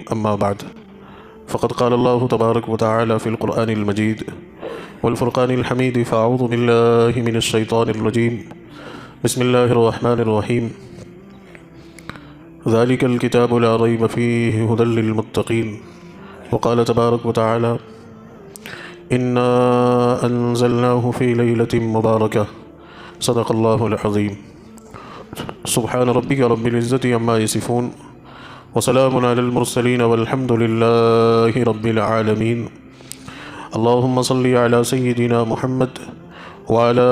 أما بعد فقد قال الله تبارك وتعالى في القرآن المجيد والفرقان الحميد فأعوذ بالله من الشيطان الرجيم بسم الله الرحمن الرحيم ذلك الكتاب لا ريب فيه هدى للمتقين وقال تبارك وتعالى إنا أنزلناه في ليلة مباركة صدق الله العظيم سبحان ربك رب العزة عما يصفون وسلام على المرسلين والحمد لله رب العالمين اللهم صل على سيدنا محمد وعلى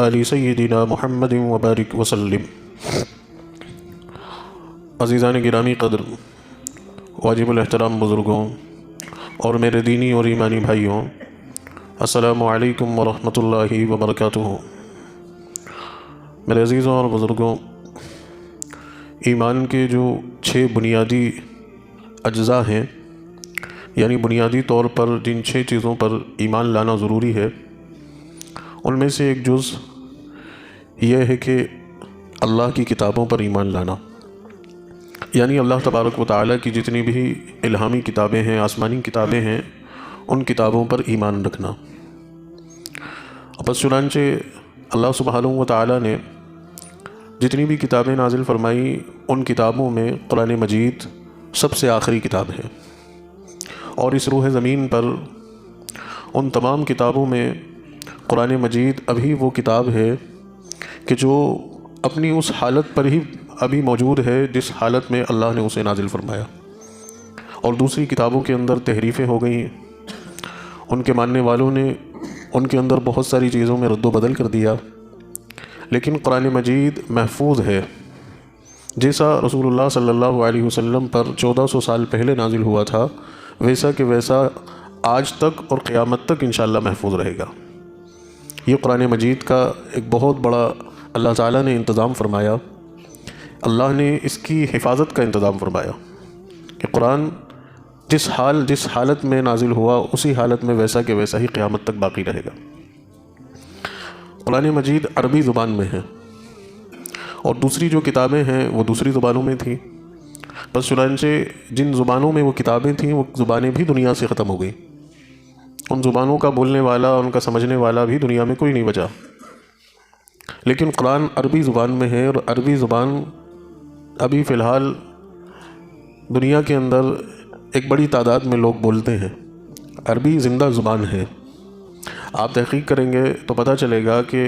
آل سيدنا محمد وبارك وسلم. عزیزان گرامی قدر، واجب الاحترام بزرگوں اور میرے دینی اور ایمانی بھائیوں، السلام علیکم ورحمۃ اللہ وبرکاتہ. میرے عزیزوں اور بزرگوں، ایمان کے جو 6 بنیادی اجزاء ہیں، یعنی بنیادی طور پر جن 6 چیزوں پر ایمان لانا ضروری ہے، ان میں سے ایک جز یہ ہے کہ اللہ کی کتابوں پر ایمان لانا، یعنی اللہ تبارک و تعالیٰ کی جتنی بھی الہامی کتابیں ہیں، آسمانی کتابیں ہیں، ان کتابوں پر ایمان رکھنا. بس چنانچہ اللہ سبحانہ و تعالیٰ نے جتنی بھی کتابیں نازل فرمائی، ان کتابوں میں قرآن مجید سب سے آخری کتاب ہے، اور اس روح زمین پر ان تمام کتابوں میں قرآن مجید ابھی وہ کتاب ہے کہ جو اپنی اس حالت پر ہی ابھی موجود ہے جس حالت میں اللہ نے اسے نازل فرمایا. اور دوسری کتابوں کے اندر تحریفیں ہو گئی، ان کے ماننے والوں نے ان کے اندر بہت ساری چیزوں میں رد و بدل کر دیا، لیکن قرآن مجید محفوظ ہے. جیسا رسول اللہ صلی اللہ علیہ وسلم پر 1400 سال پہلے نازل ہوا تھا، ویسا کہ ویسا آج تک اور قیامت تک انشاءاللہ محفوظ رہے گا. یہ قرآن مجید کا ایک بہت بڑا اللہ تعالیٰ نے انتظام فرمایا، اللہ نے اس کی حفاظت کا انتظام فرمایا کہ قرآن جس حالت میں نازل ہوا اسی حالت میں ویسا کہ ویسا ہی قیامت تک باقی رہے گا. قرآن مجید عربی زبان میں ہے، اور دوسری جو کتابیں ہیں وہ دوسری زبانوں میں تھیں. بس چنانچہ جن زبانوں میں وہ کتابیں تھیں وہ زبانیں بھی دنیا سے ختم ہو گئیں، ان زبانوں کا بولنے والا، ان کا سمجھنے والا بھی دنیا میں کوئی نہیں بچا. لیکن قرآن عربی زبان میں ہے، اور عربی زبان ابھی فی الحال دنیا کے اندر ایک بڑی تعداد میں لوگ بولتے ہیں. عربی زندہ زبان ہے. آپ تحقیق کریں گے تو پتہ چلے گا کہ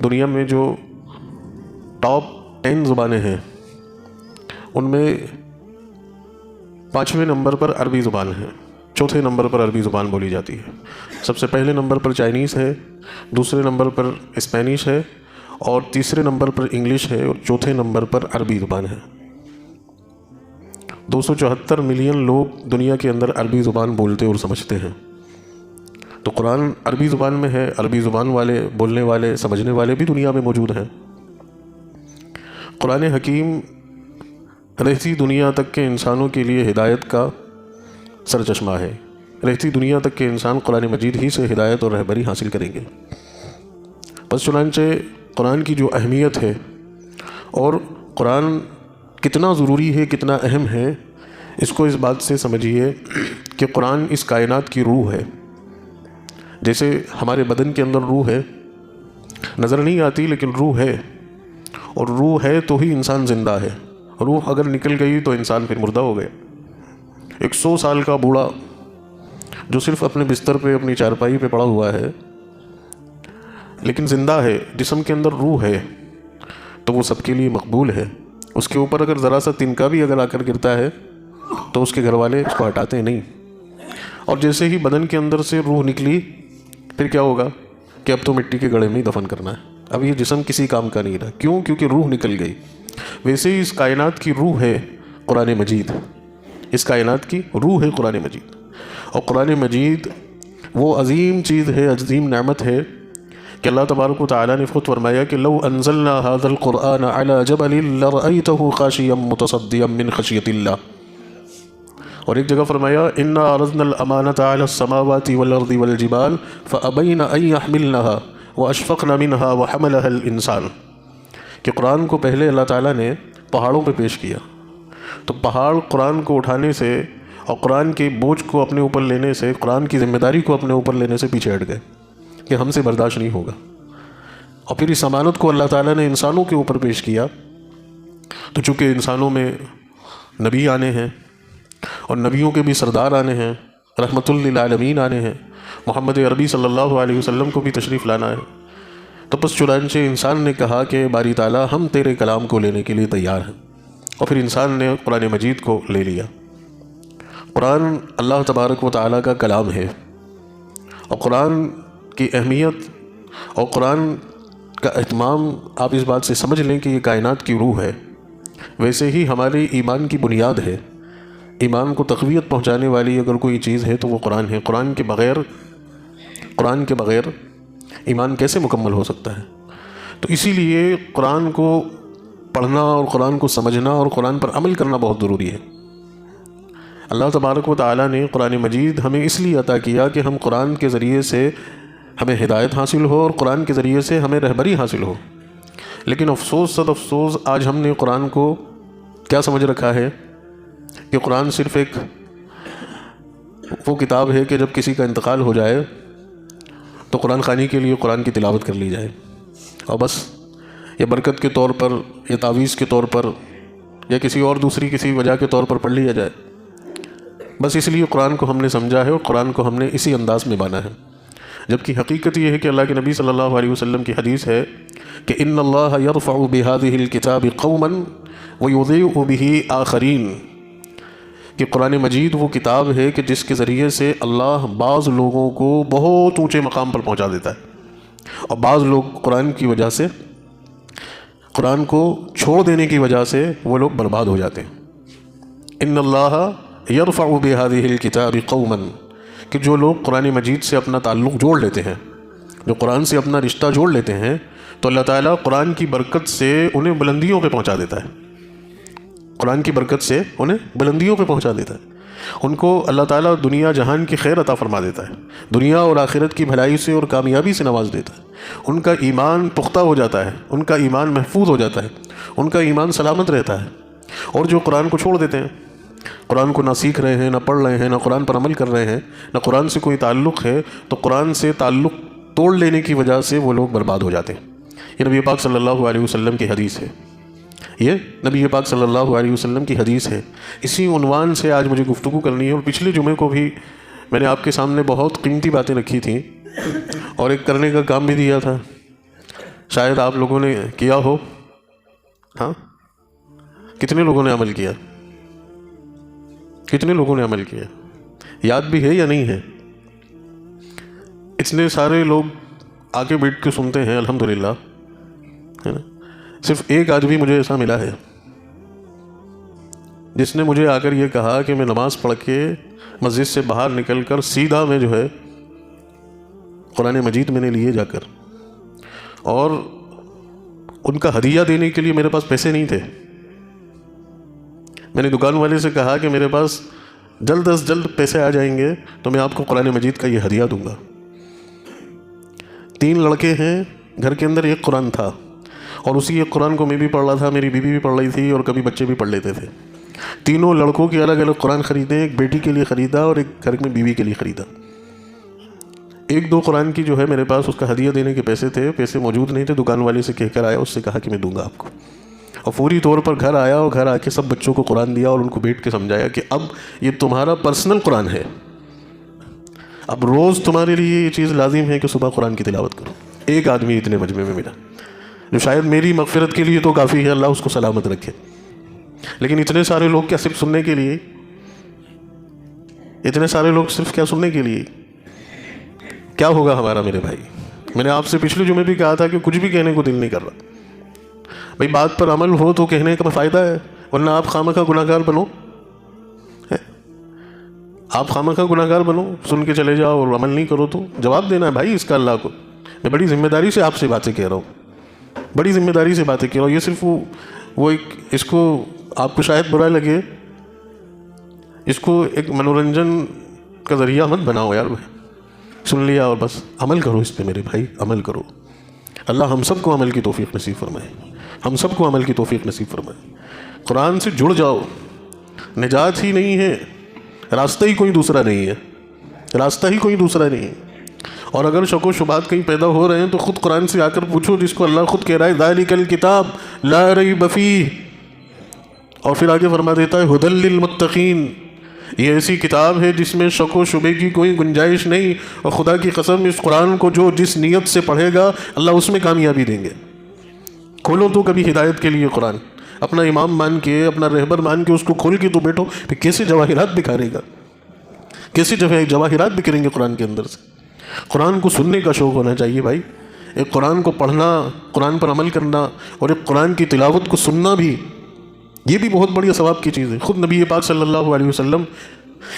دنیا میں جو ٹاپ 10 زبانیں ہیں ان میں 5ویں نمبر پر عربی زبان ہے، 4تھے نمبر پر عربی زبان بولی جاتی ہے. سب سے پہلے نمبر پر چائنیز ہے، دوسرے نمبر پر اسپینش ہے، اور تیسرے نمبر پر انگلش ہے، اور 4تھے نمبر پر عربی زبان ہے. 274 ملین لوگ دنیا کے اندر عربی زبان بولتے اور سمجھتے ہیں. تو قرآن عربی زبان میں ہے، عربی زبان والے، بولنے والے، سمجھنے والے بھی دنیا میں موجود ہیں. قرآن حکیم رہتی دنیا تک کے انسانوں کے لیے ہدایت کا سرچشمہ ہے. رہتی دنیا تک کے انسان قرآن مجید ہی سے ہدایت اور رہبری حاصل کریں گے. بس چنانچہ قرآن کی جو اہمیت ہے اور قرآن کتنا ضروری ہے، کتنا اہم ہے، اس کو اس بات سے سمجھیے کہ قرآن اس کائنات کی روح ہے. جیسے ہمارے بدن کے اندر روح ہے، نظر نہیں آتی لیکن روح ہے، اور روح ہے تو ہی انسان زندہ ہے. روح اگر نکل گئی تو انسان پھر مردہ ہو گیا. 100 سال کا بوڑھا جو صرف اپنے بستر پہ، اپنی چارپائی پہ پڑا ہوا ہے لیکن زندہ ہے، جسم کے اندر روح ہے، تو وہ سب کے لیے مقبول ہے. اس کے اوپر اگر ذرا سا تنکا بھی اگر آ کر گرتا ہے تو اس کے گھر والے اس کو ہٹاتے نہیں. اور جیسے ہی بدن کے اندر سے روح نکلی، پھر کیا ہوگا کہ اب تو مٹی کے گڑھے میں ہی دفن کرنا ہے، اب یہ جسم کسی کام کا نہیں رہا. کیوں؟ کیونکہ روح نکل گئی. ویسے ہی اس کائنات کی روح ہے قرآن مجید. اس کائنات کی روح ہے قرآن مجید. اور قرآن مجید وہ عظیم چیز ہے، عظیم نعمت ہے کہ اللہ تبارک و تعالیٰ نے خود فرمایا کہ لو انزلنا هذا القرآن على جبل لرأيته خاشعا متصدعا من خشية الله. اور ایک جگہ فرمایا انا عرضنا الامانة على السماوات والارض والجبال فابين ان يحملنها واشفقن منها وحملها الانسان. کہ قرآن کو پہلے اللہ تعالیٰ نے پہاڑوں پہ پیش کیا، تو پہاڑ قرآن کو اٹھانے سے اور قرآن کے بوجھ کو اپنے اوپر لینے سے، قرآن کی ذمہ داری کو اپنے اوپر لینے سے پیچھے ہٹ گئے کہ ہم سے برداشت نہیں ہوگا۔ اور پھر اس امانت کو اللہ تعالیٰ نے انسانوں کے اوپر پیش کیا، تو چونکہ انسانوں میں نبی آنے ہیں اور نبیوں کے بھی سردار آنے ہیں، رحمت للعالمین آنے ہیں، محمد عربی صلی اللہ علیہ وسلم کو بھی تشریف لانا ہے، تو بس چنانچہ انسان نے کہا کہ باری تعالیٰ ہم تیرے کلام کو لینے کے لیے تیار ہیں، اور پھر انسان نے قرآن مجید کو لے لیا۔ قرآن اللہ تبارک و تعالیٰ کا کلام ہے، اور قرآن کی اہمیت اور قرآن کا اہتمام آپ اس بات سے سمجھ لیں کہ یہ کائنات کی روح ہے، ویسے ہی ہمارے ایمان کی بنیاد ہے۔ ایمان کو تقویت پہنچانے والی اگر کوئی چیز ہے تو وہ قرآن ہے۔ قرآن کے بغیر ایمان کیسے مکمل ہو سکتا ہے؟ تو اسی لیے قرآن کو پڑھنا اور قرآن کو سمجھنا اور قرآن پر عمل کرنا بہت ضروری ہے۔ اللہ تبارک و تعالیٰ نے قرآن مجید ہمیں اس لیے عطا کیا کہ ہم قرآن کے ذریعے سے ہمیں ہدایت حاصل ہو اور قرآن کے ذریعے سے ہمیں رہبری حاصل ہو۔ لیکن افسوس صد افسوس، آج ہم نے قرآن کو کیا سمجھ رکھا ہے کہ قرآن صرف ایک وہ کتاب ہے کہ جب کسی کا انتقال ہو جائے تو قرآن خوانی کے لیے قرآن کی تلاوت کر لی جائے، اور بس یا برکت کے طور پر یا تعویذ کے طور پر یا کسی اور دوسری کسی وجہ کے طور پر پڑھ لیا جائے۔ بس اس لیے قرآن کو ہم نے سمجھا ہے اور قرآن کو ہم نے اسی انداز میں مانا ہے، جبکہ حقیقت یہ ہے کہ اللہ کے نبی صلی اللہ علیہ وسلم کی حدیث ہے کہ ان اللہ یرفع بہذہ الکتاب قوما ویضیع بہ آخرین، کہ قرآن مجید وہ کتاب ہے کہ جس کے ذریعے سے اللہ بعض لوگوں کو بہت اونچے مقام پر پہنچا دیتا ہے، اور بعض لوگ قرآن کی وجہ سے، قرآن کو چھوڑ دینے کی وجہ سے وہ لوگ برباد ہو جاتے ہیں۔ ان اللہ یرفع بہذہ الکتاب قوما، کہ جو لوگ قرآن مجید سے اپنا تعلق جوڑ لیتے ہیں، جو قرآن سے اپنا رشتہ جوڑ لیتے ہیں، تو اللہ تعالیٰ قرآن کی برکت سے انہیں بلندیوں پہ پہنچا دیتا ہے، قرآن کی برکت سے انہیں بلندیوں پہ پہنچا دیتا ہے۔ ان کو اللہ تعالیٰ دنیا جہان کی خیر عطا فرما دیتا ہے، دنیا اور آخرت کی بھلائی سے اور کامیابی سے نواز دیتا ہے۔ ان کا ایمان پختہ ہو جاتا ہے، ان کا ایمان محفوظ ہو جاتا ہے، ان کا ایمان سلامت رہتا ہے۔ اور جو قرآن کو چھوڑ دیتے ہیں، قرآن کو نہ سیکھ رہے ہیں، نہ پڑھ رہے ہیں، نہ قرآن پر عمل کر رہے ہیں، نہ قرآن سے کوئی تعلق ہے، تو قرآن سے تعلق توڑ لینے کی وجہ سے وہ لوگ برباد ہو جاتے ہیں۔ یہ نبی پاک صلی اللہ علیہ وسلم کی حدیث ہے، یہ نبی پاک صلی اللہ علیہ وسلم کی حدیث ہے۔ اسی عنوان سے آج مجھے گفتگو کرنی ہے، اور پچھلے جمعے کو بھی میں نے آپ کے سامنے بہت قیمتی باتیں رکھی تھیں اور ایک کرنے کا کام بھی دیا تھا، شاید آپ لوگوں نے کیا ہو۔ ہاں، کتنے لوگوں نے عمل کیا؟ کتنے لوگوں نے عمل کیا؟ یاد بھی ہے یا نہیں ہے؟ اتنے سارے لوگ آگے بیٹھ کے سنتے ہیں الحمدللہ، ہے نا؟ صرف ایک آدمی مجھے ایسا ملا ہے جس نے مجھے آ کر یہ کہا کہ میں نماز پڑھ کے مسجد سے باہر نکل کر سیدھا میں جو ہے قرآن مجید میں نے لیے جا کر، اور ان کا ہدیہ دینے کے لیے میرے پاس پیسے نہیں تھے۔ میں نے دکان والے سے کہا کہ میرے پاس جلد از جلد پیسے آ جائیں گے تو میں آپ کو قرآن مجید کا یہ ہدیہ دوں گا۔ 3 لڑکے ہیں گھر کے اندر، ایک قرآن تھا، اور اسی ایک قرآن کو میں بھی پڑھ رہا تھا، میری بیوی بھی پڑھ رہی تھی، اور کبھی بچے بھی پڑھ لیتے تھے۔ تینوں لڑکوں کے الگ الگ قرآن خریدے، ایک بیٹی کے لیے خریدا اور ایک گھر میں بیوی کے لیے خریدا۔ 1-2 قرآن کی جو ہے میرے پاس اس کا ہدیہ دینے کے پیسے تھے، پیسے موجود نہیں تھے، دکان والے سے کہہ کر آیا، اس سے کہا کہ میں دوں گا آپ کو، اور فوری طور پر گھر آیا اور گھر آ کے سب بچوں کو قرآن دیا اور ان کو بیٹھ کے سمجھایا کہ اب یہ تمہارا پرسنل قرآن ہے، اب روز تمہارے لیے یہ چیز لازم ہے کہ صبح قرآن کی تلاوت کرو۔ ایک آدمی اتنے مجمع میں ملا جو شاید میری مغفرت کے لیے تو کافی ہے، اللہ اس کو سلامت رکھے، لیکن اتنے سارے لوگ کیا صرف سننے کے لیے؟ اتنے سارے لوگ صرف کیا سننے کے لیے؟ کیا ہوگا ہمارا میرے بھائی؟ میں نے آپ سے پچھلے جمعے بھی کہا تھا کہ کچھ بھی کہنے کو دل نہیں کر رہا بھائی، بات پر عمل ہو تو کہنے کا فائدہ ہے، ورنہ آپ خامخواہ گناہ گار بنو، آپ خامخواہ گناہ گار بنو، سن کے چلے جاؤ اور عمل نہیں کرو تو جواب دینا ہے بھائی اس کا اللہ کو۔ میں بڑی ذمہ داری سے آپ سے باتیں کہہ رہا ہوں، بڑی ذمہ داری سے باتیں کہہ رہا ہوں۔ یہ صرف وہ ایک، اس کو آپ کو شاید برا لگے، اس کو ایک منورنجن کا ذریعہ مت بناؤ یار، سن لیا اور بس، عمل کرو اس پہ میرے بھائی، عمل کرو۔ اللہ ہم سب کو عمل کی توفیق نصیب فرمائے، ہم سب کو عمل کی توفیق نصیب فرمائے۔ قرآن سے جڑ جاؤ، نجات ہی نہیں ہے راستہ ہی کوئی دوسرا نہیں ہے، راستہ ہی کوئی دوسرا نہیں ہے۔ اور اگر شک و شبہات کہیں پیدا ہو رہے ہیں تو خود قرآن سے آ کر پوچھو، جس کو اللہ خود کہہ رہا ہے ذالک الکتاب لا ریب فیہ، اور پھر آگے فرما دیتا ہے ھدی للمتقین، یہ ایسی کتاب ہے جس میں شک و شبے کی کوئی گنجائش نہیں، اور خدا کی قسم اس قرآن کو جو جس نیت سے پڑھے گا اللہ اس میں کامیابی دیں گے۔ کھولو تو کبھی ہدایت کے لیے قرآن، اپنا امام مان کے، اپنا رہبر مان کے اس کو کھول کے تو بیٹھو، پھر کیسے جواہرات بکھارے گا، کیسے جواہرات بکھریں گے قرآن کے اندر سے۔ قرآن کو سننے کا شوق ہونا چاہیے بھائی، ایک قرآن کو پڑھنا، قرآن پر عمل کرنا، اور ایک قرآن کی تلاوت کو سننا بھی، یہ بھی بہت بڑی ثواب کی چیز ہے۔ خود نبی پاک صلی اللہ علیہ وسلم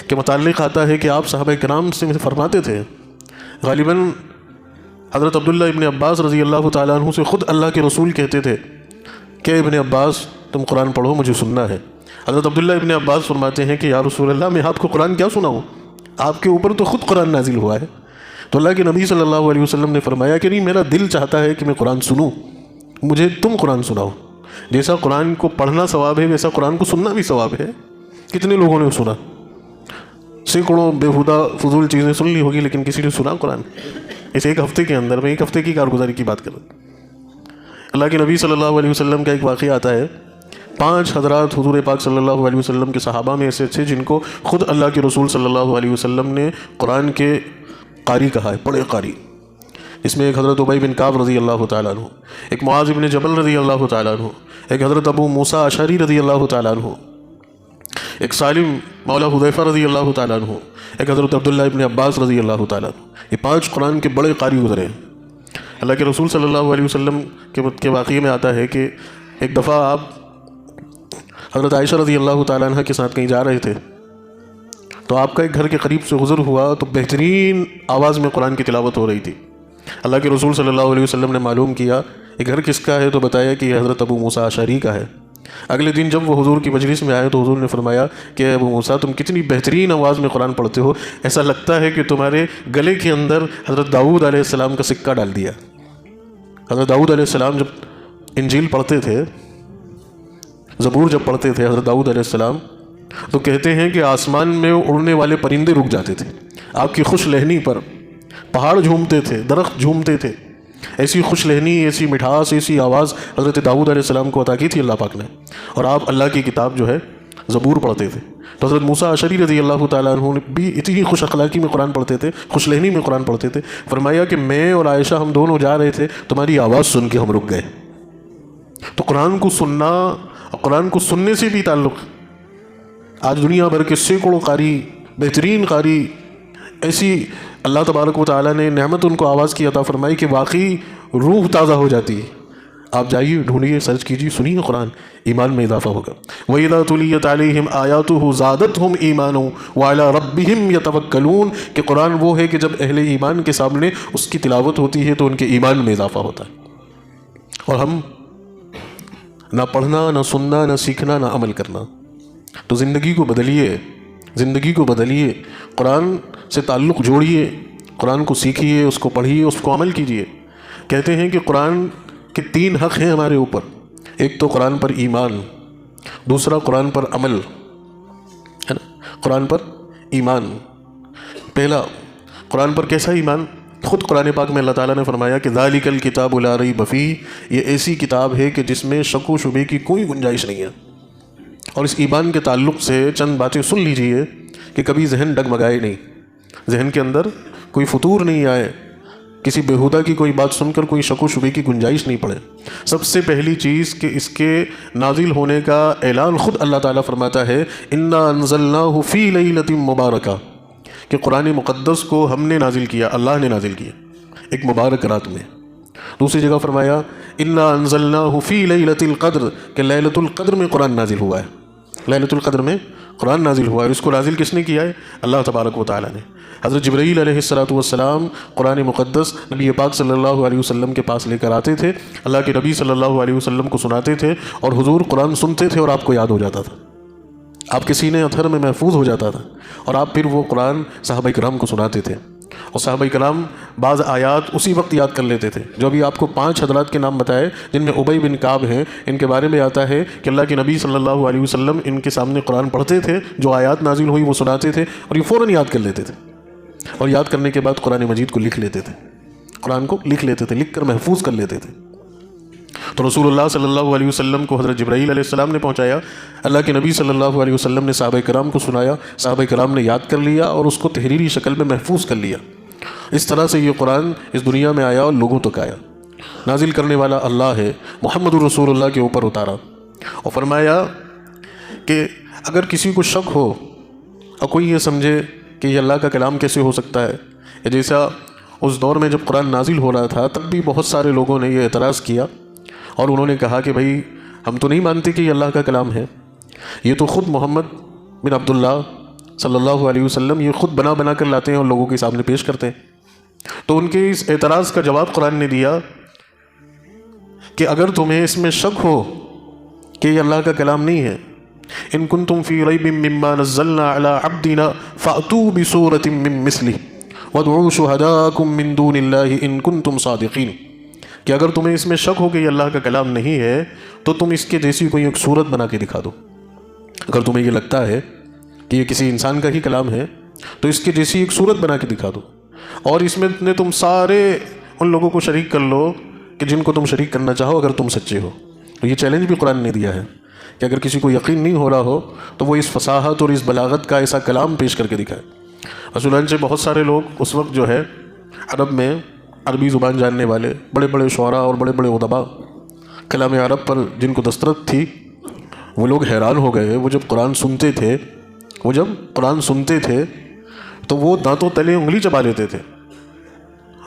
کے متعلق آتا ہے کہ آپ صحابہ کرام سے فرماتے تھے، غالباً حضرت عبداللہ ابن عباس رضی اللہ تعالیٰ عنہ سے خود اللہ کے رسول کہتے تھے کہ ابن عباس تم قرآن پڑھو، مجھے سننا ہے۔ حضرت عبداللہ ابن عباس فرماتے ہیں کہ یا رسول اللہ میں آپ کو قرآن کیا سناؤں، آپ کے اوپر تو خود قرآن نازل ہوا ہے۔ تو اللہ کے نبی صلی اللہ علیہ وسلم نے فرمایا کہ نہیں، میرا دل چاہتا ہے کہ میں قرآن سنوں، مجھے تم قرآن سناؤ۔ جیسا قرآن کو پڑھنا ثواب ہے ویسا قرآن کو سننا بھی ثواب ہے۔ کتنے لوگوں نے سنا، سینکڑوں بیہودہ فضول چیزیں سن لی ہوگی، لیکن کسی نے سنا قرآن؟ اس ایک ہفتے کے اندر میں، ایک ہفتے کی کارگزاری کی بات کر رہا ہوں۔ اللہ کے نبی صلی اللہ علیہ وسلم کا ایک واقعہ آتا ہے، 5 حضرات حضور پاک صلی اللہ علیہ وسلم کے صحابہ میں ایسے تھے جن کو خود اللہ کے رسول صلی اللہ علیہ وسلم نے قرآن کے قاری کہا ہے، بڑے قاری۔ اس میں ایک حضرت ابی بن کعب رضی اللہ تعالیٰ عنہ، ایک معاذ بن جبل رضی اللہ تعالیٰ عنہ، ایک حضرت ابو موسیٰ اشعری رضی اللہ تعالیٰ عنہ، ایک سالم مولا حذیفہ رضی اللہ تعالیٰ عنہ، ایک حضرت عبداللہ ابن عباس رضی اللہ تعالیٰ عنہ۔ یہ 5 قرآن کے بڑے قاری گزرے ہیں۔ اللہ کے رسول صلی اللہ علیہ وسلم کے واقعے میں آتا ہے کہ ایک دفعہ آپ حضرت عائشہ رضی اللہ تعالیٰ عنہ کے ساتھ کہیں جا رہے تھے، تو آپ کا ایک گھر کے قریب سے گزر ہوا تو بہترین آواز میں قرآن کی تلاوت ہو رہی تھی۔ اللہ کے رسول صلی اللہ علیہ وسلم نے معلوم کیا یہ گھر کس کا ہے، تو بتایا کہ یہ حضرت ابو موسیٰ اشعری کا ہے۔ اگلے دن جب وہ حضور کی مجلس میں آئے تو حضور نے فرمایا کہ ابو موسیٰ تم کتنی بہترین آواز میں قرآن پڑھتے ہو، ایسا لگتا ہے کہ تمہارے گلے کے اندر حضرت داؤد علیہ السلام کا سکہ ڈال دیا۔ حضرت داؤد علیہ السلام جب انجیل پڑھتے تھے، زبور جب پڑھتے تھے حضرت داؤد علیہ السلام، تو کہتے ہیں کہ آسمان میں اڑنے والے پرندے رک جاتے تھے آپ کی خوش لہنی پر، پہاڑ جھومتے تھے، درخت جھومتے تھے۔ ایسی خوش لہنی، ایسی مٹھاس، ایسی آواز حضرت داؤد علیہ السلام کو عطا کی تھی اللہ پاک نے، اور آپ اللہ کی کتاب جو ہے زبور پڑھتے تھے۔ تو حضرت موسیٰ اشعری رضی اللہ تعالیٰ عنہ بھی اتنی خوش اخلاقی میں قرآن پڑھتے تھے، خوش لہنی میں قرآن پڑھتے تھے۔ فرمایا کہ میں اور عائشہ ہم دونوں جا رہے تھے، تمہاری آواز سن کے ہم رک گئے۔ تو قرآن کو سننا، قرآن کو سننے سے بھی تعلق۔ آج دنیا بھر کے سینکڑوں قاری، بہترین قاری، ایسی اللہ تبارک و تعالیٰ نے نعمت ان کو آواز کی عطا فرمائی کہ واقعی روح تازہ ہو جاتی ہے۔ آپ جائیے، ڈھونڈیے، سرچ کیجیے، سنیے قرآن، ایمان میں اضافہ ہوگا۔ وَإِذَا تُلِيَتْ عَلَيْهِمْ آيَاتُهُ زَادَتْهُمْ إِيمَانًا وَعَلَىٰ رَبِّهِمْ يَتَوَكَّلُونَ کہ قرآن وہ ہے کہ جب اہل ایمان کے سامنے اس کی تلاوت ہوتی ہے تو ان کے ایمان میں اضافہ ہوتا ہے۔ اور ہم نہ پڑھنا، نہ سننا، نہ سیکھنا، نہ عمل کرنا۔ تو زندگی کو بدلیے، زندگی کو بدلیے، قرآن سے تعلق جوڑیے، قرآن کو سیکھیے، اس کو پڑھیے، اس کو عمل کیجیے۔ کہتے ہیں کہ قرآن کے 3 حق ہیں ہمارے اوپر، ایک تو قرآن پر ایمان، دوسرا قرآن پر عمل ہے نا، قرآن پر ایمان۔ پہلا قرآن پر کیسا ایمان؟ خود قرآن پاک میں اللہ تعالیٰ نے فرمایا کہ ذالک الکتاب لا ریب فیہ، یہ ایسی کتاب ہے کہ جس میں شک و شبے کی کوئی گنجائش نہیں ہے۔ اور اس ایمان کے تعلق سے چند باتیں سن لیجئے کہ کبھی ذہن ڈگمگائے نہیں، ذہن کے اندر کوئی فطور نہیں آئے، کسی بیہودہ کی کوئی بات سن کر کوئی شک و شبے کی گنجائش نہیں پڑے۔ سب سے پہلی چیز کہ اس کے نازل ہونے کا اعلان خود اللہ تعالیٰ فرماتا ہے انا انزلناہ فی لیلۃ مبارکہ، کہ قرآن مقدس کو ہم نے نازل کیا، اللہ نے نازل کیا ایک مبارک رات میں۔ دوسری جگہ فرمایا انا انزلناہ فی لیلۃ القدر، کہ لیلۃ القدر میں قرآن نازل ہوا ہے، لیلۃ القدر میں قرآن نازل ہوا ہے۔ اور اس کو نازل کس نے کیا ہے؟ اللہ تبارک و تعالیٰ نے۔ حضرت جبرائیل علیہ السلام قرآن مقدس نبی پاک صلی اللہ علیہ وسلم کے پاس لے کر آتے تھے، اللہ کے نبی صلی اللہ علیہ وسلم کو سناتے تھے، اور حضور قرآن سنتے تھے اور آپ کو یاد ہو جاتا تھا، آپ کے سینے اطہر میں محفوظ ہو جاتا تھا، اور آپ پھر وہ قرآن صحابہ کرام کو سناتے تھے، اور صحابہ کرام بعض آیات اسی وقت یاد کر لیتے تھے. جو ابھی آپ کو 5 حضرات کے نام بتائے جن میں ابی بن کعب ہیں، ان کے بارے میں آتا ہے کہ اللہ کے نبی صلی اللہ علیہ وسلم ان کے سامنے قرآن پڑھتے تھے، جو آیات نازل ہوئی وہ سناتے تھے اور یہ فوراً یاد کر لیتے تھے، اور یاد کرنے کے بعد قرآن مجید کو لکھ لیتے تھے، قرآن کو لکھ لیتے تھے، لکھ کر محفوظ کر لیتے تھے. تو رسول اللہ صلی اللہ علیہ وسلم کو حضرت جبرائیل علیہ السلام نے پہنچایا، اللہ کے نبی صلی اللہ علیہ وسلم نے صحابہ کرام کو سنایا، صحابہ کرام نے یاد کر لیا اور اس کو تحریری شکل میں محفوظ کر لیا. اس طرح سے یہ قرآن اس دنیا میں آیا اور لوگوں تک آیا. نازل کرنے والا اللہ ہے، محمد رسول اللہ کے اوپر اتارا، اور فرمایا کہ اگر کسی کو شک ہو اور کوئی یہ سمجھے کہ یہ اللہ کا کلام کیسے ہو سکتا ہے، یا جیسا اس دور میں جب قرآن نازل ہو رہا تھا تب بھی بہت سارے لوگوں نے یہ اعتراض کیا اور انہوں نے کہا کہ بھائی ہم تو نہیں مانتے کہ یہ اللہ کا کلام ہے، یہ تو خود محمد بن عبداللہ صلی اللہ علیہ وسلم یہ خود بنا بنا کر لاتے ہیں اور لوگوں کے سامنے پیش کرتے ہیں. تو ان کے اس اعتراض کا جواب قرآن نے دیا کہ اگر تمہیں اس میں شک ہو کہ یہ اللہ کا کلام نہیں ہے، ان کنتم فی ریب مما نزلنا علی عبدنا فأتوا بسورۃ من مثلہ وادعوا شہداءکم من دون اللہ ان کنتم صادقین، کہ اگر تمہیں اس میں شک ہو کہ یہ اللہ کا کلام نہیں ہے تو تم اس کے جیسی کوئی ایک صورت بنا کے دکھا دو. اگر تمہیں یہ لگتا ہے کہ یہ کسی انسان کا ہی کلام ہے تو اس کے جیسی ایک صورت بنا کے دکھا دو، اور اس میں تم سارے ان لوگوں کو شریک کر لو کہ جن کو تم شریک کرنا چاہو اگر تم سچے ہو. تو یہ چیلنج بھی قرآن نے دیا ہے کہ اگر کسی کو یقین نہیں ہو رہا ہو تو وہ اس فصاحت اور اس بلاغت کا ایسا کلام پیش کر کے دکھائے. چنانچہ بہت سارے لوگ اس وقت جو ہے عرب میں عربی زبان جاننے والے بڑے بڑے شعراء اور بڑے بڑے ادباء کلام عرب پر جن کو دسترس تھی، وہ لوگ حیران ہو گئے. وہ جب قرآن سنتے تھے تو وہ دانتوں تلے انگلی چبا لیتے تھے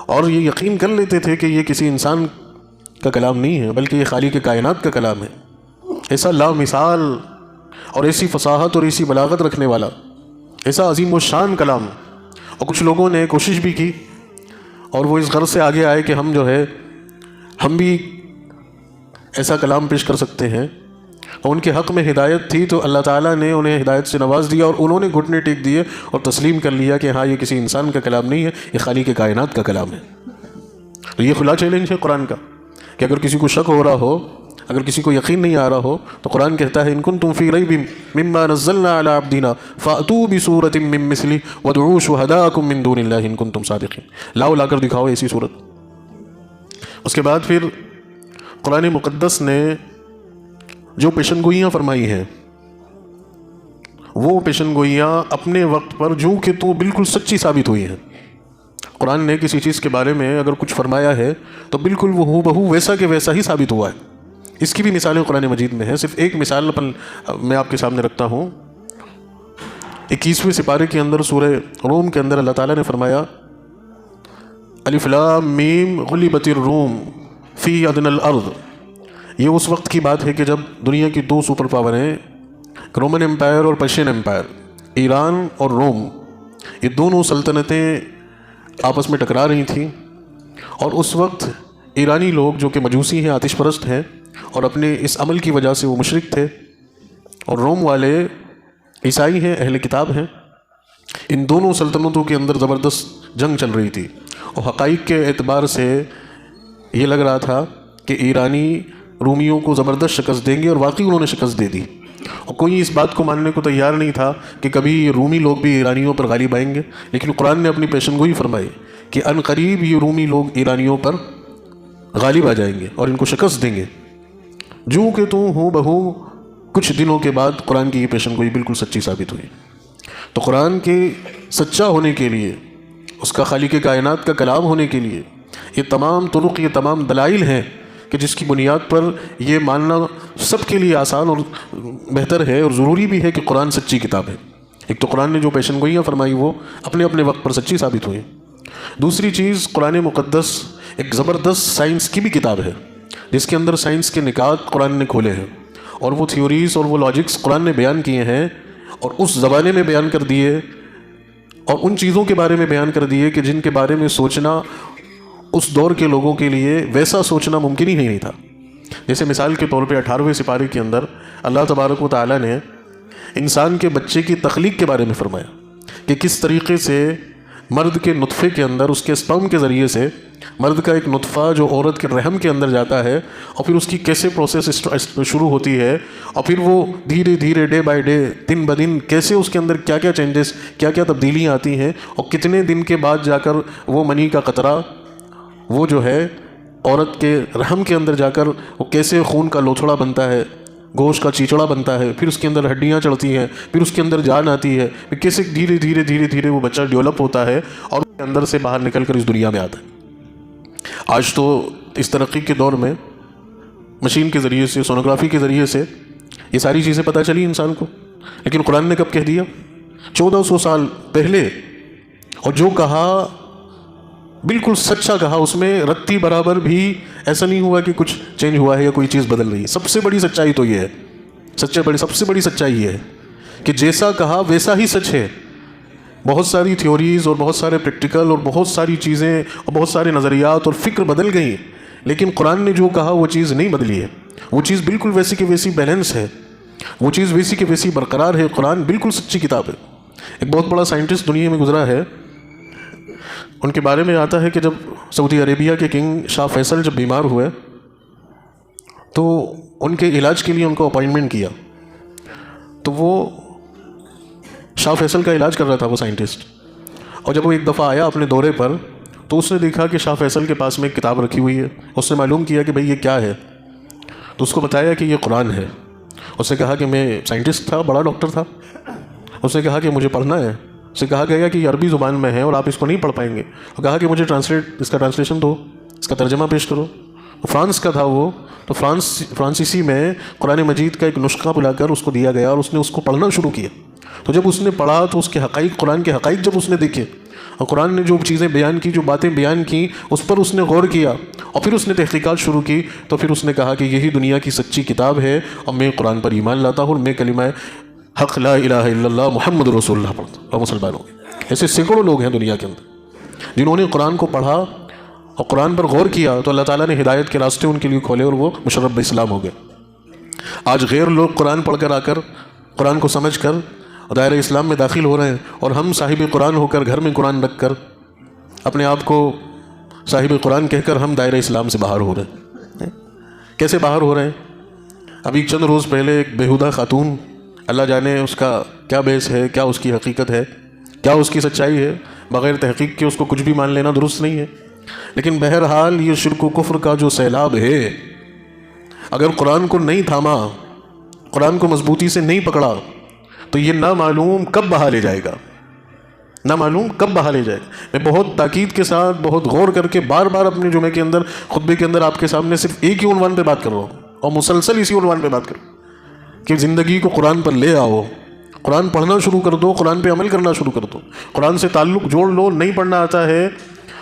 اور یہ یقین کر لیتے تھے کہ یہ کسی انسان کا کلام نہیں ہے بلکہ یہ خالق کائنات کا کلام ہے. ایسا لامثال اور ایسی فصاحت اور ایسی بلاغت رکھنے والا ایسا عظیم و شان کلام. اور کچھ لوگوں نے کوشش بھی کی اور وہ اس غرض سے آگے آئے کہ ہم بھی ایسا کلام پیش کر سکتے ہیں، اور ان کے حق میں ہدایت تھی تو اللہ تعالیٰ نے انہیں ہدایت سے نواز دیا اور انہوں نے گھٹنے ٹیک دیے اور تسلیم کر لیا کہ ہاں یہ کسی انسان کا کلام نہیں ہے، یہ خالق کائنات کا کلام ہے. تو یہ کھلا چیلنج ہے قرآن کا کہ اگر کسی کو شک ہو رہا ہو، اگر کسی کو یقین نہیں آ رہا ہو تو قرآن کہتا ہے ان کنتم فی ریب مما نزلنا علی عبدنا فأتوا بسورۃ من مثلہ وادعوا شہداءکم من دون اللہ ان کنتم صادقین. لا کر دکھاؤ ایسی صورت. اس کے بعد پھر قرآن مقدس نے جو پیشن گوئیاں فرمائی ہیں وہ پیشن گوئیاں اپنے وقت پر جو کہ تو بالکل سچی ثابت ہوئی ہیں. قرآن نے کسی چیز کے بارے میں اگر کچھ فرمایا ہے تو بالکل وہ ہو بہو ویسا کہ ویسا ہی ثابت ہوا ہے. اس کی بھی مثالیں قرآن مجید میں ہیں. صرف ایک مثال میں آپ کے سامنے رکھتا ہوں. 21ویں سپارے کے اندر سورہ روم کے اندر اللہ تعالیٰ نے فرمایا الف لام میم غلبت الروم فی ادنی الارض. یہ اس وقت کی بات ہے کہ جب دنیا کی 2 سپر پاوریں رومن امپائر اور پرشین امپائر، ایران اور روم، یہ دونوں سلطنتیں آپس میں ٹکرا رہی تھیں. اور اس وقت ایرانی لوگ جو کہ مجوسی ہیں، آتش پرست ہیں اور اپنے اس عمل کی وجہ سے وہ مشرک تھے، اور روم والے عیسائی ہیں، اہل کتاب ہیں. ان دونوں سلطنتوں کے اندر زبردست جنگ چل رہی تھی اور حقائق کے اعتبار سے یہ لگ رہا تھا کہ ایرانی رومیوں کو زبردست شکست دیں گے، اور واقعی انہوں نے شکست دے دی. اور کوئی اس بات کو ماننے کو تیار نہیں تھا کہ کبھی رومی لوگ بھی ایرانیوں پر غالب آئیں گے. لیکن قرآن نے اپنی پیشن گوئی فرمائی کہ ان قریب یہ رومی لوگ ایرانیوں پر غالب آ جائیں گے اور ان کو شکست دیں گے. جو کہ تو ہو بہو کچھ دنوں کے بعد قرآن کی یہ پیشن گوئی بالکل سچی ثابت ہوئی. تو قرآن کے سچا ہونے کے لیے، اس کا خالق کائنات کا کلام ہونے کے لیے یہ تمام طرق، یہ تمام دلائل ہیں کہ جس کی بنیاد پر یہ ماننا سب کے لیے آسان اور بہتر ہے اور ضروری بھی ہے کہ قرآن سچی کتاب ہے. ایک تو قرآن نے جو پیشن گوئیاں فرمائی وہ اپنے اپنے وقت پر سچی ثابت ہوئی. دوسری چیز، قرآن مقدس ایک زبردست سائنس کی بھی کتاب ہے جس کے اندر سائنس کے نکات قرآن نے کھولے ہیں، اور وہ تھیوریز اور وہ لاجکس قرآن نے بیان کیے ہیں اور اس زمانے میں بیان کر دیے، اور ان چیزوں کے بارے میں بیان کر دیے کہ جن کے بارے میں سوچنا اس دور کے لوگوں کے لیے ویسا سوچنا ممکن ہی نہیں تھا. جیسے مثال کے طور پہ 18ویں سپارے کے اندر اللہ تبارک و تعالیٰ نے انسان کے بچے کی تخلیق کے بارے میں فرمایا کہ کس طریقے سے مرد کے نطفے کے اندر اس کے سپرم کے ذریعے سے مرد کا ایک نطفہ جو عورت کے رحم کے اندر جاتا ہے اور پھر اس کی کیسے پروسیس شروع ہوتی ہے اور پھر وہ دھیرے دھیرے ڈے بائی ڈے دن بدن کیسے اس کے اندر کیا کیا چینجز کیا کیا تبدیلیاں آتی ہیں اور کتنے دن کے بعد جا کر وہ منی کا قطرہ وہ جو ہے عورت کے رحم کے اندر جا کر وہ کیسے خون کا لوتھڑا بنتا ہے، گوشت کا چیچڑا بنتا ہے، پھر اس کے اندر ہڈیاں چڑھتی ہیں، پھر اس کے اندر جان آتی ہے، پھر کیسے دھیرے دھیرے دھیرے دھیرے وہ بچہ ڈیولپ ہوتا ہے اور اس کے اندر سے باہر نکل کر اس دنیا میں آتا ہے۔ آج تو اس ترقی کے دور میں مشین کے ذریعے سے، سونوگرافی کے ذریعے سے یہ ساری چیزیں پتہ چلی انسان کو، لیکن قرآن نے کب کہہ دیا؟ 1400 سال پہلے، اور جو کہا بالکل سچا کہا، اس میں رتی برابر بھی ایسا نہیں ہوا کہ کچھ چینج ہوا ہے یا کوئی چیز بدل رہی ہے۔ سب سے بڑی سچائی تو یہ ہے، سب سے بڑی سچائی یہ ہے کہ جیسا کہا ویسا ہی سچ ہے۔ بہت ساری تھیوریز اور بہت سارے پریکٹیکل اور بہت ساری چیزیں اور بہت سارے نظریات اور فکر بدل گئی، لیکن قرآن نے جو کہا وہ چیز نہیں بدلی ہے، وہ چیز بالکل ویسی کہ ویسی بیلنس ہے، وہ چیز ویسی کہ ویسی برقرار ہے۔ قرآن بالکل سچی کتاب ہے۔ ایک بہت بڑا سائنٹسٹ دنیا میں گزرا ہے، ان کے بارے میں آتا ہے کہ جب سعودی عربیہ کے کنگ شاہ فیصل جب بیمار ہوئے تو ان کے علاج کے لیے ان کو اپائنٹمنٹ کیا، تو وہ شاہ فیصل کا علاج کر رہا تھا وہ سائنٹسٹ، اور جب وہ ایک دفعہ آیا اپنے دورے پر تو اس نے دیکھا کہ شاہ فیصل کے پاس میں ایک کتاب رکھی ہوئی ہے۔ اس نے معلوم کیا کہ بھئی یہ کیا ہے، تو اس کو بتایا کہ یہ قرآن ہے۔ اس نے کہا کہ میں سائنٹسٹ تھا، بڑا ڈاکٹر تھا، اس نے کہا کہ مجھے پڑھنا ہے۔ اس سے کہا گیا کہ یہ عربی زبان میں ہے اور آپ اس کو نہیں پڑھ پائیں گے، اور کہا کہ مجھے اس کا ٹرانسلیشن دو، اس کا ترجمہ پیش کرو۔ فرانس کا تھا وہ، تو فرانسیسی میں قرآن مجید کا ایک نسخہ بلا کر اس کو دیا گیا اور اس نے اس کو پڑھنا شروع کیا۔ تو جب اس نے پڑھا تو اس کے حقائق، قرآن کے حقائق جب اس نے دیکھے اور قرآن نے جو چیزیں بیان کی، جو باتیں بیان کی، اس پر اس نے غور کیا اور پھر اس نے تحقیقات شروع کی، تو پھر اس نے کہا کہ یہی دنیا کی سچی کتاب ہے اور میں قرآن پر ایمان لاتا ہوں اور میں کلمہ حق لا الہ الا اللہ محمد رسول اللہ پڑھتا اور مسلمان ہو گئے۔ ایسے سینکڑوں لوگ ہیں دنیا کے اندر جنہوں نے قرآن کو پڑھا اور قرآن پر غور کیا تو اللہ تعالیٰ نے ہدایت کے راستے ان کے لیے کھولے اور وہ مشرب اسلام ہو گئے۔ آج غیر لوگ قرآن پڑھ کر آ کر، قرآن کو سمجھ کر دائرہ اسلام میں داخل ہو رہے ہیں، اور ہم صاحب قرآن ہو کر گھر میں قرآن رکھ کر اپنے آپ کو صاحب قرآن کہہ کر ہم دائرہ اسلام سے باہر ہو رہے ہیں۔ کیسے باہر ہو رہے ہیں؟ ابھی چند روز پہلے ایک بیہودہ خاتون، اللہ جانے اس کا کیا بیس ہے، کیا اس کی حقیقت ہے، کیا اس کی سچائی ہے، بغیر تحقیق کے اس کو کچھ بھی مان لینا درست نہیں ہے، لیکن بہرحال یہ شرک و کفر کا جو سیلاب ہے، اگر قرآن کو نہیں تھاما، قرآن کو مضبوطی سے نہیں پکڑا تو یہ نہ معلوم کب بہا لے جائے گا، نہ معلوم کب بہا لے جائے گا۔ میں بہت تاکید کے ساتھ، بہت غور کر کے بار بار اپنے جمعے کے اندر، خطبے کے اندر آپ کے سامنے صرف ایک ہی عنوان پہ بات کر رہا ہوں اور مسلسل اسی عنوان پہ بات کروں کہ زندگی کو قرآن پر لے آؤ، قرآن پڑھنا شروع کر دو، قرآن پہ عمل کرنا شروع کر دو، قرآن سے تعلق جوڑ لو۔ نہیں پڑھنا آتا ہے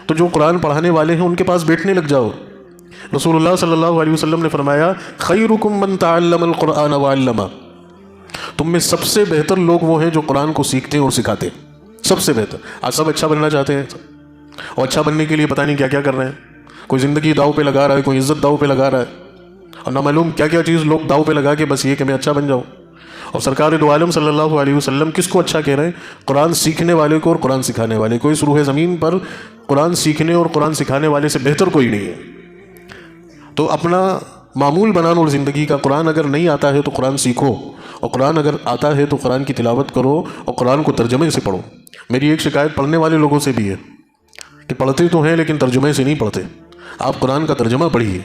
تو جو قرآن پڑھانے والے ہیں ان کے پاس بیٹھنے لگ جاؤ۔ رسول اللہ صلی اللہ علیہ وسلم نے فرمایا خیرکم من تعلم القرآن وعلمہ، تم میں سب سے بہتر لوگ وہ ہیں جو قرآن کو سیکھتے ہیں اور سکھاتے ہیں، سب سے بہتر۔ آج سب اچھا بننا چاہتے ہیں اور اچھا بننے کے لیے پتہ نہیں کیا کیا کر رہے ہیں، کوئی زندگی داؤ پہ لگا رہا ہے، کوئی عزت داؤ پہ لگا رہا ہے، اور نہ معلوم کیا کیا چیز لوگ داؤ پہ لگا کے بس یہ کہ میں اچھا بن جاؤں۔ اور سرکار دو عالم صلی اللہ علیہ وسلم کس کو اچھا کہہ رہے ہیں؟ قرآن سیکھنے والے کو اور قرآن سکھانے والے کو۔ اس روح زمین پر قرآن سیکھنے اور قرآن سکھانے والے سے بہتر کوئی نہیں ہے۔ تو اپنا معمول بنانا اور زندگی کا، قرآن اگر نہیں آتا ہے تو قرآن سیکھو، اور قرآن اگر آتا ہے تو قرآن کی تلاوت کرو اور قرآن کو ترجمے سے پڑھو۔ میری ایک شکایت پڑھنے والے لوگوں سے بھی ہے کہ پڑھتے تو ہیں لیکن ترجمے سے نہیں پڑھتے۔ آپ قرآن کا ترجمہ پڑھیے،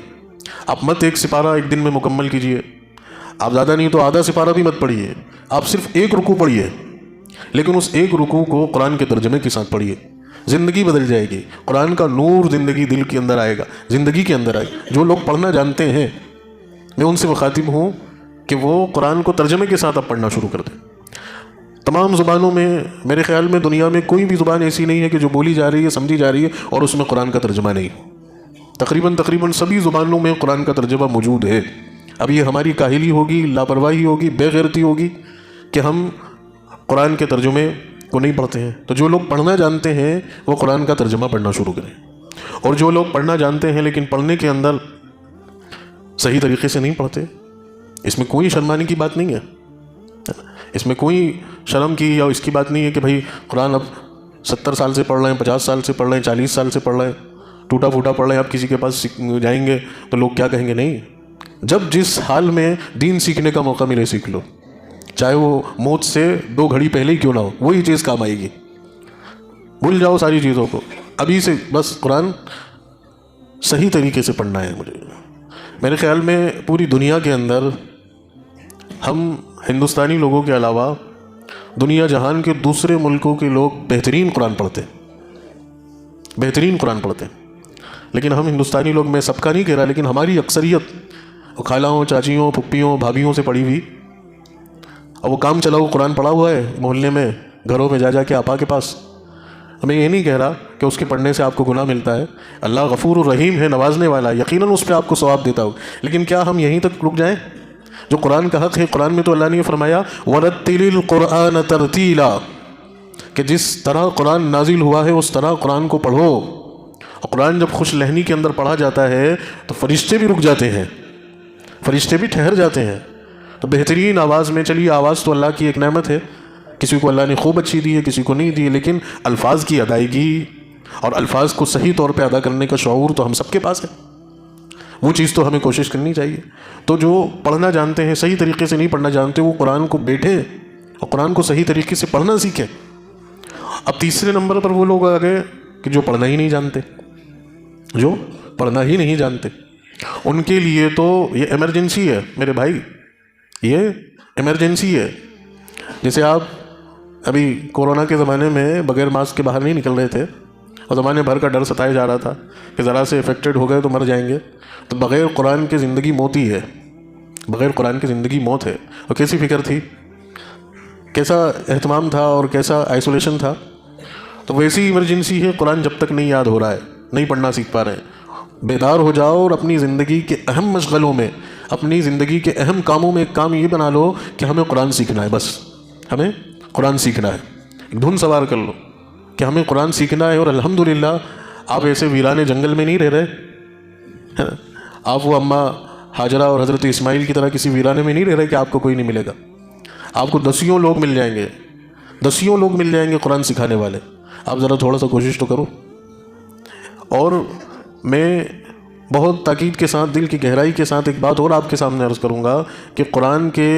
آپ مت ایک سپارہ ایک دن میں مکمل کیجیے، آپ زیادہ نہیں تو آدھا سپارہ بھی مت پڑھیے، آپ صرف ایک رکوع پڑھیے، لیکن اس ایک رکوع کو قرآن کے ترجمے کے ساتھ پڑھیے، زندگی بدل جائے گی۔ قرآن کا نور زندگی دل کے اندر آئے گا، زندگی کے اندر آئے گا۔ جو لوگ پڑھنا جانتے ہیں میں ان سے مخاطب ہوں کہ وہ قرآن کو ترجمے کے ساتھ اب پڑھنا شروع کر دیں۔ تمام زبانوں میں میرے خیال میں دنیا میں کوئی بھی زبان ایسی نہیں ہے کہ جو بولی جا رہی ہے، سمجھی جا رہی ہے اور اس میں قرآن کا ترجمہ نہیں۔ تقریباً سبھی زبانوں میں قرآن کا ترجمہ موجود ہے۔ اب یہ ہماری کاہلی ہوگی، لاپرواہی ہوگی، بے غیرتی ہوگی کہ ہم قرآن کے ترجمے کو نہیں پڑھتے ہیں۔ تو جو لوگ پڑھنا جانتے ہیں وہ قرآن کا ترجمہ پڑھنا شروع کریں، اور جو لوگ پڑھنا جانتے ہیں لیکن پڑھنے کے اندر صحیح طریقے سے نہیں پڑھتے، اس میں کوئی شرمانے کی بات نہیں ہے، اس میں کوئی شرم کی یا اس کی بات نہیں ہے کہ بھائی قرآن اب 70 سال سے پڑھ رہے ہیں، 50 سال سے پڑھ رہے ہیں، 40 سال سے پڑھ رہے ہیں، ٹوٹا پھوٹا پڑھ رہے ہیں، آپ کسی کے پاس جائیں گے تو لوگ کیا کہیں گے؟ نہیں، جب جس حال میں دین سیکھنے کا موقع ملے سیکھ لو، چاہے وہ موت سے 2 گھڑی پہلے ہی کیوں نہ ہو، وہی چیز کام آئے گی۔ بھول جاؤ ساری چیزوں کو، ابھی سے بس قرآن صحیح طریقے سے پڑھنا ہے مجھے۔ میرے خیال میں پوری دنیا کے اندر ہم ہندوستانی لوگوں کے علاوہ دنیا جہان کے دوسرے ملکوں کے لوگ بہترین قرآن پڑھتے ہیں، بہترین قرآن پڑھتے ہیں، لیکن ہم ہندوستانی لوگ، میں سب کا نہیں کہہ رہا، لیکن ہماری اکثریت خالوں، چاچیوں، پھپھیوں، بھابھیوں سے پڑھی ہوئی، اور وہ کام چلا ہوا قرآن پڑھا ہوا ہے محلے میں، گھروں میں جا کے آپا کے پاس۔ میں یہ نہیں کہہ رہا کہ اس کے پڑھنے سے آپ کو گناہ ملتا ہے، اللہ غفور الرحیم ہے، نوازنے والا، یقیناً اس پہ آپ کو ثواب دیتا ہو، لیکن کیا ہم یہیں تک رک جائیں؟ جو قرآن کا حق ہے، قرآن میں تو اللہ نے فرمایا وَرَتِّلِ الْقُرْآنَ تَرْتِيلًا، کہ جس طرح قرآن نازل ہوا ہے اس طرح قرآن کو پڑھو۔ اور قرآن جب خوش لہنی کے اندر پڑھا جاتا ہے تو فرشتے بھی رک جاتے ہیں، فرشتے بھی ٹھہر جاتے ہیں۔ تو بہترین آواز میں، چلیے آواز تو اللہ کی ایک نعمت ہے، کسی کو اللہ نے خوب اچھی دی ہے، کسی کو نہیں دی ہے، لیکن الفاظ کی ادائیگی اور الفاظ کو صحیح طور پہ ادا کرنے کا شعور تو ہم سب کے پاس ہے، وہ چیز تو ہمیں کوشش کرنی چاہیے۔ تو جو پڑھنا جانتے ہیں، صحیح طریقے سے نہیں پڑھنا جانتے، وہ قرآن کو بیٹھے اور قرآن کو صحیح طریقے سے پڑھنا سیکھیں۔ اب تیسرے نمبر پر وہ لوگ آ گئے کہ جو پڑھنا ہی نہیں جانتے، جو پڑھنا ہی نہیں جانتے، ان کے لیے تو یہ ایمرجنسی ہے میرے بھائی، یہ ایمرجنسی ہے۔ جیسے آپ ابھی کورونا کے زمانے میں بغیر ماسک کے باہر نہیں نکل رہے تھے، اور زمانے بھر کا ڈر ستائے جا رہا تھا کہ ذرا سے افیکٹڈ ہو گئے تو مر جائیں گے، تو بغیر قرآن کے زندگی موت ہی ہے، بغیر قرآن کی زندگی موت ہے۔ اور کیسی فکر تھی، کیسا اہتمام تھا، اور کیسا آئسولیشن تھا۔ تو ویسی ایمرجنسی ہے، قرآن جب تک نہیں یاد ہو رہا ہے، نہیں پڑھنا سیکھ پا رہے ہیں، بیدار ہو جاؤ اور اپنی زندگی کے اہم مشغلوں میں، اپنی زندگی کے اہم کاموں میں ایک کام یہ بنا لو کہ ہمیں قرآن سیکھنا ہے، بس ہمیں قرآن سیکھنا ہے۔ ایک دھن سوار کر لو کہ ہمیں قرآن سیکھنا ہے، اور الحمدللہ آپ ایسے ویرانے جنگل میں نہیں رہ رہے، آپ وہ اماں ہاجرہ اور حضرت اسماعیل کی طرح کسی ویرانے میں نہیں رہ رہے کہ آپ کو کوئی نہیں ملے گا، آپ کو دسیوں لوگ مل جائیں گے، دسیوں لوگ مل جائیں گے قرآن سکھانے والے۔ آپ ذرا تھوڑا سا کوشش تو کرو۔ اور میں بہت تاکید کے ساتھ، دل کی گہرائی کے ساتھ ایک بات اور آپ کے سامنے عرض کروں گا کہ قرآن کے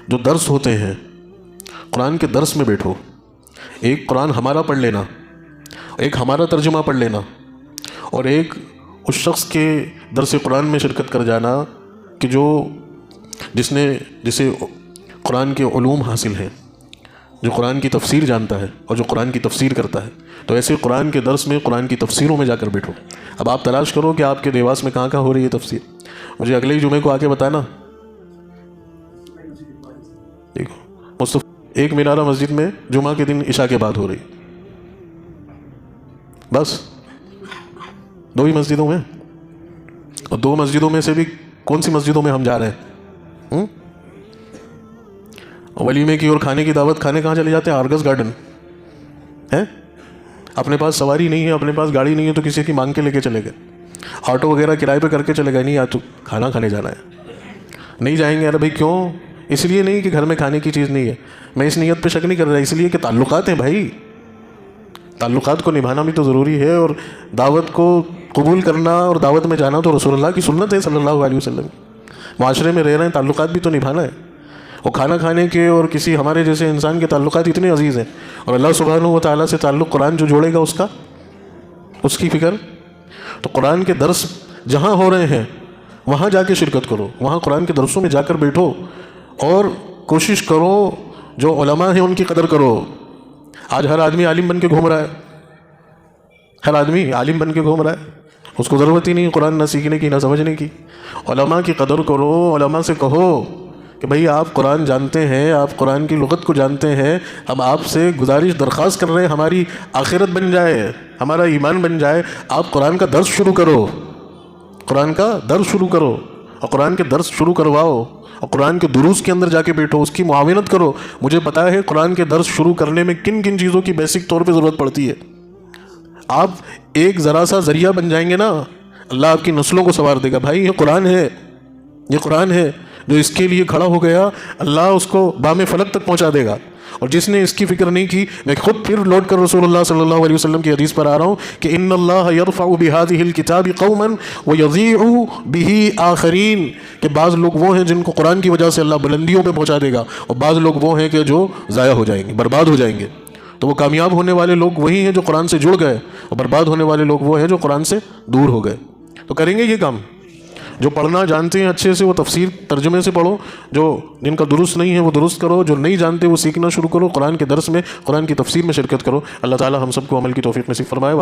جو درس ہوتے ہیں، قرآن کے درس میں بیٹھو، ایک قرآن ہمارا پڑھ لینا، ایک ہمارا ترجمہ پڑھ لینا، اور ایک اس شخص کے درس قرآن میں شرکت کر جانا کہ جسے قرآن کے علوم حاصل ہیں، جو قرآن کی تفسیر جانتا ہے اور جو قرآن کی تفسیر کرتا ہے۔ تو ایسے قرآن کے درس میں، قرآن کی تفسیروں میں جا کر بیٹھو۔ اب آپ تلاش کرو کہ آپ کے دیواس میں کہاں کہاں ہو رہی ہے تفسیر، مجھے اگلے ہی جمعے کو آ کے بتانا۔ دیکھو، ایک مینارہ مسجد میں جمعہ کے دن عشاء کے بعد ہو رہی، بس 2 ہی مسجدوں میں، اور 2 مسجدوں میں سے بھی کون سی مسجدوں میں ہم جا رہے ہیں؟ ولیمے کی اور کھانے کی دعوت کھانے کہاں چلے جاتے ہیں؟ آرگس گارڈن ہے، اپنے پاس سواری نہیں ہے، اپنے پاس گاڑی نہیں ہے تو کسی کی مانگ کے لے کے چلے گئے، آٹو وغیرہ کرائے پہ کر کے چلے گئے، نہیں آج تو کھانا کھانے جانا ہے، نہیں جائیں گے۔ ارے بھائی کیوں؟ اس لیے نہیں کہ گھر میں کھانے کی چیز نہیں ہے، میں اس نیت پہ شک نہیں کر رہا، اس لیے کہ تعلقات ہیں بھائی، تعلقات کو نبھانا بھی تو ضروری ہے، اور دعوت کو قبول کرنا اور دعوت میں جانا تو رسول اللہ کی سنت ہے صلی اللہ علیہ وسلم۔ معاشرے میں رہ رہے ہیں، تعلقات بھی تو نبھانا ہے۔ اور کھانا کھانے کے اور کسی ہمارے جیسے انسان کے تعلقات اتنے عزیز ہیں، اور اللہ سبحانہ و تعالیٰ سے تعلق قرآن جو جوڑے گا اس کی فکر۔ تو قرآن کے درس جہاں ہو رہے ہیں وہاں جا کے شرکت کرو، وہاں قرآن کے درسوں میں جا کر بیٹھو، اور کوشش کرو جو علماء ہیں ان کی قدر کرو۔ آج ہر آدمی عالم بن کے گھوم رہا ہے، ہر آدمی عالم بن کے گھوم رہا ہے، اس کو ضرورت ہی نہیں قرآن نہ سیکھنے کی نہ سمجھنے کی۔ علماء کی قدر کرو، علماء سے کہو کہ بھئی آپ قرآن جانتے ہیں، آپ قرآن کی لغت کو جانتے ہیں، ہم آپ سے گزارش درخواست کر رہے ہیں، ہماری آخرت بن جائے، ہمارا ایمان بن جائے، آپ قرآن کا درس شروع کرو، قرآن کا درس شروع کرو، اور قرآن کے درس شروع کرواؤ، اور قرآن کے دروس کے اندر جا کے بیٹھو، اس کی معاونت کرو۔ مجھے پتا ہے قرآن کے درس شروع کرنے میں کن کن چیزوں کی بیسک طور پہ ضرورت پڑتی ہے۔ آپ ایک ذرا سا ذریعہ بن جائیں گے نا، اللہ آپ کی نسلوں کو سنوار دے گا۔ بھائی یہ قرآن ہے، یہ قرآن ہے، جو اس کے لیے کھڑا ہو گیا اللہ اس کو بام فلک تک پہنچا دے گا۔ اور جس نے اس کی فکر نہیں کی، میں خود پھر لوٹ کر رسول اللہ صلی اللہ علیہ وسلم کی حدیث پر آ رہا ہوں کہ ان اللہ یرفع بہذہ الکتاب قوما ویضیع بہ آخرین، کہ بعض لوگ وہ ہیں جن کو قرآن کی وجہ سے اللہ بلندیوں پہ پہنچا دے گا، اور بعض لوگ وہ ہیں کہ جو ضائع ہو جائیں گے، برباد ہو جائیں گے۔ تو وہ کامیاب ہونے والے لوگ وہی ہیں جو قرآن سے جڑ گئے، اور برباد ہونے والے لوگ وہ ہیں جو قرآن سے دور ہو گئے۔ تو کریں گے یہ کام، جو پڑھنا جانتے ہیں اچھے سے وہ تفسیر ترجمے سے پڑھو، جو جن کا درست نہیں ہے وہ درست کرو، جو نہیں جانتے وہ سیکھنا شروع کرو، قرآن کے درس میں قرآن کی تفسیر میں شرکت کرو۔ اللہ تعالی ہم سب کو عمل کی توفیق نصیب فرمائے۔